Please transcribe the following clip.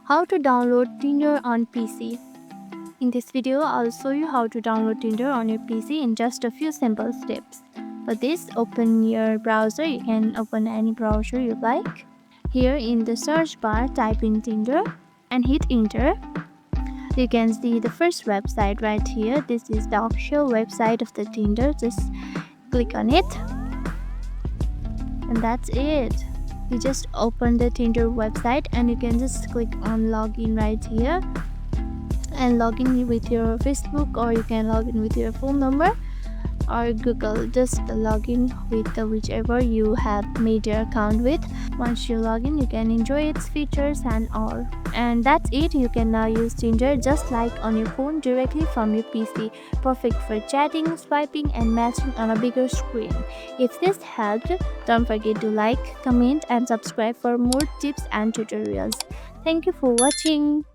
How to download Tinder on PC. In this video, I'll show you how to download Tinder on your PC in just a few simple steps. For this, open your browser. You can open any browser you like. Here in the search bar, type in Tinder and hit enter. You can see the first website right here. This is the official website of the Tinder. Just click on it. And that's it. You just open the Tinder website and you can just click on login right here and log in with your Facebook, or you can log in with your phone number or Google. Just log in with whichever you have made your account with. Once you log in, you can enjoy its features and all. And that's it. You can now use Tinder just like on your phone directly from your PC. Perfect for chatting, swiping and matching on a bigger screen. If this helped, don't forget to like, comment and subscribe for more tips and tutorials. Thank you for watching.